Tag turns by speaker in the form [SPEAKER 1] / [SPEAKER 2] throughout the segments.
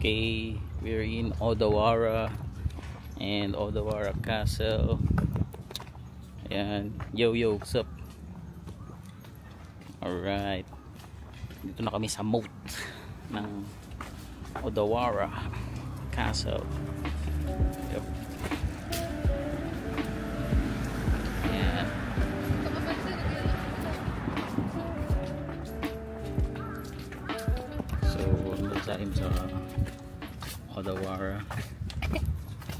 [SPEAKER 1] Okay, we're in Odawara and Odawara Castle. Ayan, yo, what's up? Alright, dito na kami sa moat ng Odawara Castle. Yep. Ayan. So, nagsaim sa Odawara.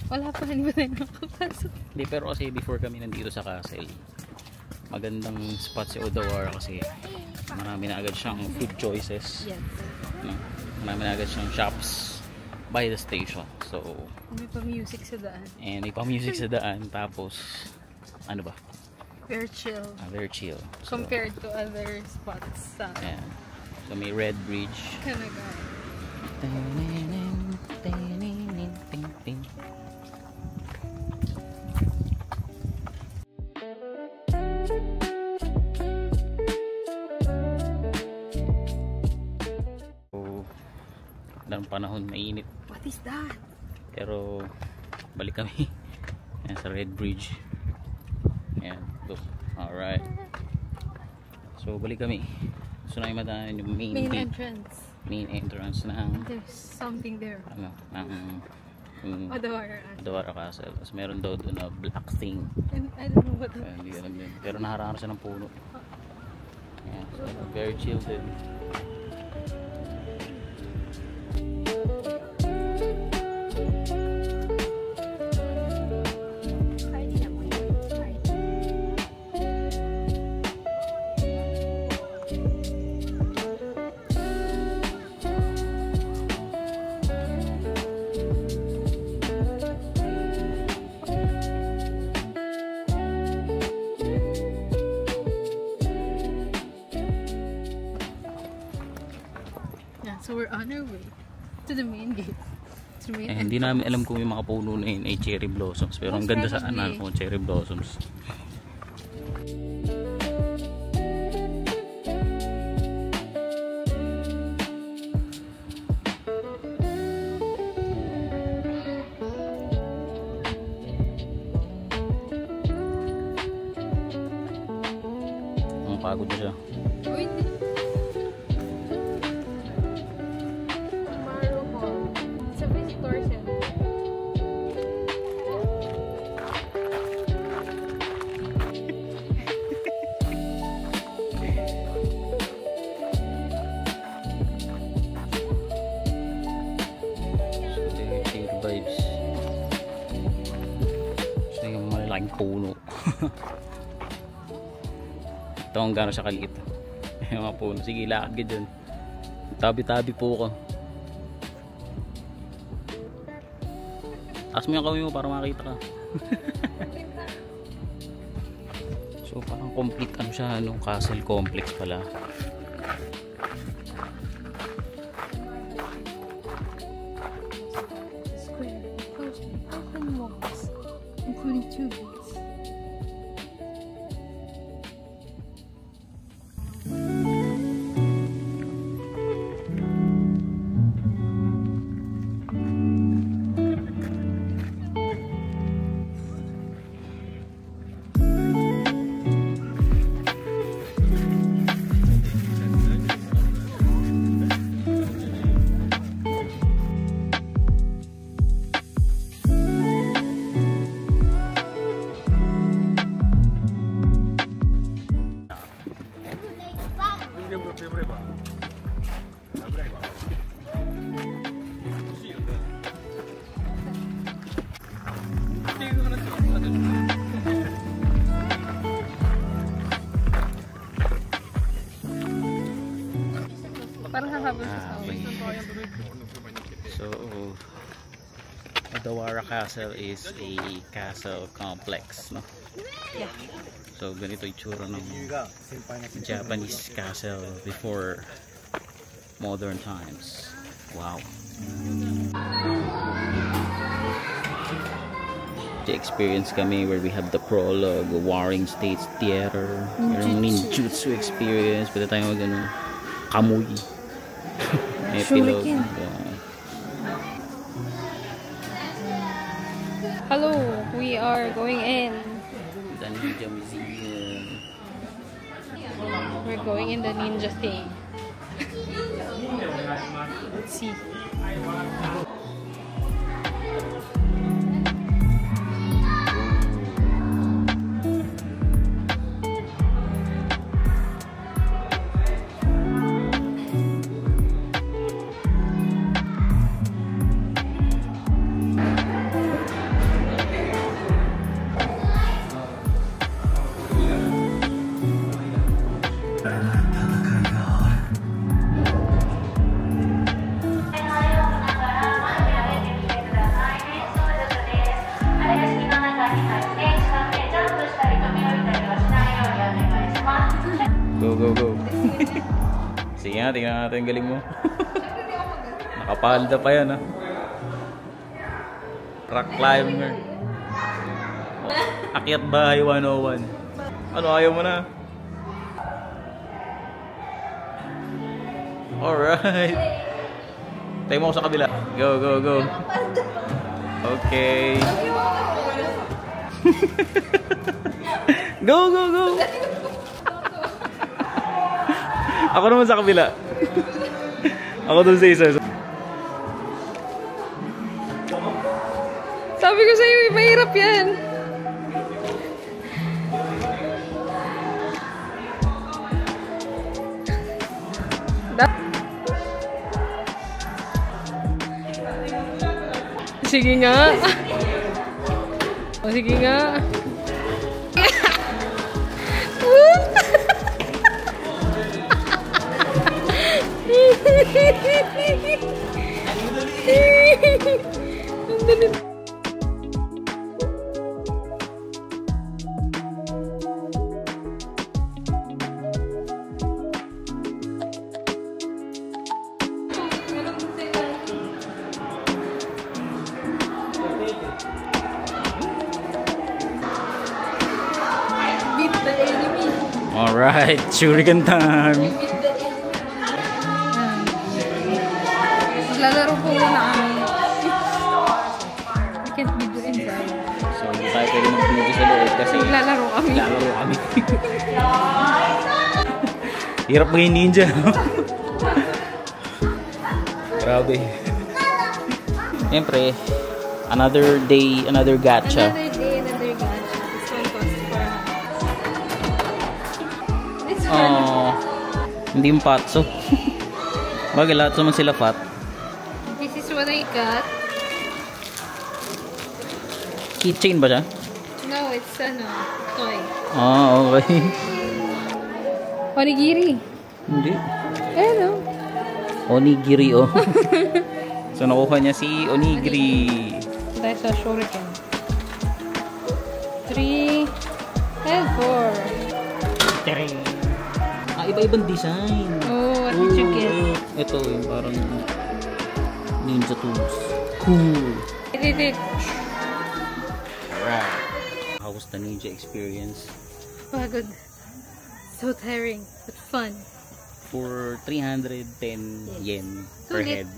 [SPEAKER 2] Wala pa, hindi ba tayo nakapasok?
[SPEAKER 1] Hindi, pero kasi before kami nandito sa castle, magandang spot si Odawara kasi marami na agad siyang food choices.
[SPEAKER 2] Yes.
[SPEAKER 1] No? Marami na agad siyang shops by the station. So,
[SPEAKER 2] May pa-music sa daan.
[SPEAKER 1] and may pa-music sa daan. Tapos, ano ba?
[SPEAKER 2] Very chill.
[SPEAKER 1] Very chill. So,
[SPEAKER 2] Compared to other spots sa
[SPEAKER 1] ayan. So, may Red Bridge.
[SPEAKER 2] Canada.
[SPEAKER 1] Ng panahon mainit,
[SPEAKER 2] What is that?
[SPEAKER 1] pero balik kami. Ayan, sa Red Bridge. Ayan, look. Alright, so balik kami. So na yung madaan yung main
[SPEAKER 2] Entrance.
[SPEAKER 1] main entrance ng
[SPEAKER 2] There's something there.
[SPEAKER 1] ano, ng
[SPEAKER 2] Odawara.
[SPEAKER 1] Castle. Tapos meron daw doon na black thing.
[SPEAKER 2] And I don't know what that
[SPEAKER 1] Hindi ko alam din, pero naharang siya ng puno. Ayan, so very chill din.
[SPEAKER 2] So we're on our way to the main gate. To the main
[SPEAKER 1] Hindi namin alam kung yung mga puno na yun ay cherry blossoms, pero ang ganda sa anan kung cherry blossoms. Ang pagod na siya.
[SPEAKER 2] Wait.
[SPEAKER 1] Vibes. Gusto yung malaking puno. Ito ang gano'n siya kaliit. Yung mga puno. Sige, lakad ka dyan. Tabi-tabi po ko. Taas mo yung kamay mo para makita ka. So parang complete ano siya, anong castle complex pala.
[SPEAKER 2] Including 2 gates.
[SPEAKER 1] So Odawara Castle is a castle complex, no?
[SPEAKER 2] Yeah.
[SPEAKER 1] So ganito itsura ng Japanese castle before modern times. Wow. The experience kami where we have the prologue, Warring States Theater, yung ninjutsu experience, pwede tayo mag ano, kamuy. Epilogue.
[SPEAKER 2] Hello, we are going in.
[SPEAKER 1] The Ninja Museum.
[SPEAKER 2] We're going in the ninja thing. Let's see.
[SPEAKER 1] Go, go, go. Sige nga, tingnan natin yung galing mo. Nakapalda pa yan, ha? Rock climber. Akyat bahay 101. Ano, ayaw mo na? Alright. Tayo mo ako sa kabila. Go, go, go. Okay. Go, go, go. Ako naman sa kabila. Ako dun sa isa.
[SPEAKER 2] Sabi ko sa'yo, mahirap yan. Sige nga. O, sige nga. Beat the enemy.
[SPEAKER 1] Alright, shuriken time.
[SPEAKER 2] Maglalaro po muna kami. We can't be do inside.
[SPEAKER 1] So, hindi tayo pwede mag-video sa loob kasi
[SPEAKER 2] Maglalaro kami.
[SPEAKER 1] lalaro kami. Hirap maging ninja, no? Grabe. Siyempre, another day, another gacha.
[SPEAKER 2] Another day, another gacha. This one costs $400. It's fun.
[SPEAKER 1] Oh, hindi yung patso. Bagay, lahat naman sila fat.
[SPEAKER 2] This is what I got.
[SPEAKER 1] Keychain ba siya?
[SPEAKER 2] No, it's toy.
[SPEAKER 1] Ah, okay.
[SPEAKER 2] Onigiri.
[SPEAKER 1] Hindi.
[SPEAKER 2] Hello.
[SPEAKER 1] Onigiri, oh. So, nakuha niya si Onigiri.
[SPEAKER 2] Tayo sa shuriken. 3 and 4.
[SPEAKER 1] Ah, iba-ibang design.
[SPEAKER 2] Oh, what did you get?
[SPEAKER 1] Ito, yung parang ninja tools. Cool.
[SPEAKER 2] It.
[SPEAKER 1] Alright. How was the ninja experience?
[SPEAKER 2] Pagod. So tiring, but fun.
[SPEAKER 1] For 310 yen per
[SPEAKER 2] Sulit.
[SPEAKER 1] head.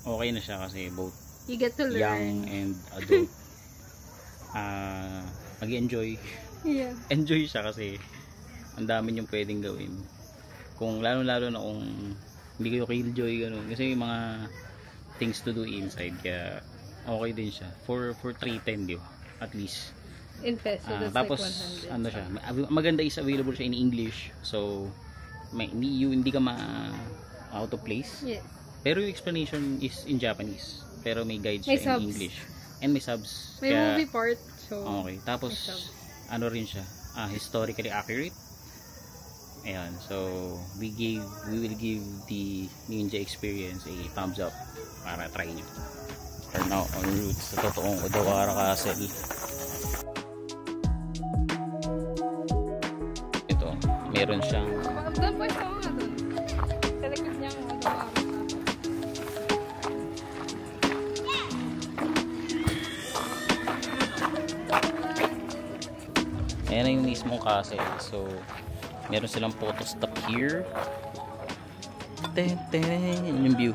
[SPEAKER 1] Okay na siya kasi both
[SPEAKER 2] You get to learn.
[SPEAKER 1] young and adult. Mag-enjoy.
[SPEAKER 2] Yeah.
[SPEAKER 1] Enjoy siya kasi ang dami niyong pwedeng gawin. Kung lalo-lalo na kung hindi kayo killjoy ganun. Kasi yung mga things to do inside kaya okay din siya. For 310 di ba? At least.
[SPEAKER 2] In peso, that's
[SPEAKER 1] Tapos
[SPEAKER 2] like 100.
[SPEAKER 1] ano siya, maganda is available siya in English. So hindi ka out of place.
[SPEAKER 2] Yes.
[SPEAKER 1] Pero yung explanation is in Japanese. Pero may guides
[SPEAKER 2] May
[SPEAKER 1] siya
[SPEAKER 2] subs.
[SPEAKER 1] in English. And may subs.
[SPEAKER 2] May
[SPEAKER 1] Kaya,
[SPEAKER 2] movie part, so
[SPEAKER 1] okay. Tapos
[SPEAKER 2] may subs.
[SPEAKER 1] ano rin siya, historically accurate. Ayan. So we will give the ninja experience a thumbs up para try nyo. We're now en route sa totoong Odawara Castle. Ito, meron siyang
[SPEAKER 2] Doon po ito nga doon. Sa likod niyang
[SPEAKER 1] ayan na yung mismong castle. So meron silang photo stop here. Yan yung view.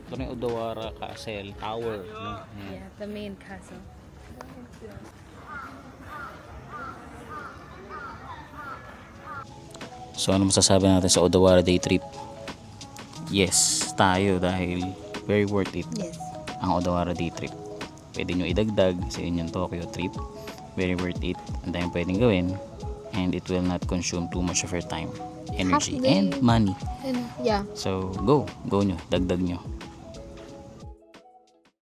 [SPEAKER 1] Ito na yung Odawara Castle Tower. No? Ayan.
[SPEAKER 2] Yeah, the main castle.
[SPEAKER 1] So ano masasabi natin sa Odawara day trip? Yes, tayo dahil very worth it
[SPEAKER 2] Yes.
[SPEAKER 1] ang Odawara day trip. Pwede nyo idagdag sa inyong Tokyo trip. Very worth it. Ang dami pwedeng gawin. And it will not consume too much of your time, energy,
[SPEAKER 2] Half day.
[SPEAKER 1] and money.
[SPEAKER 2] And yeah.
[SPEAKER 1] So go nyo, dagdag nyo.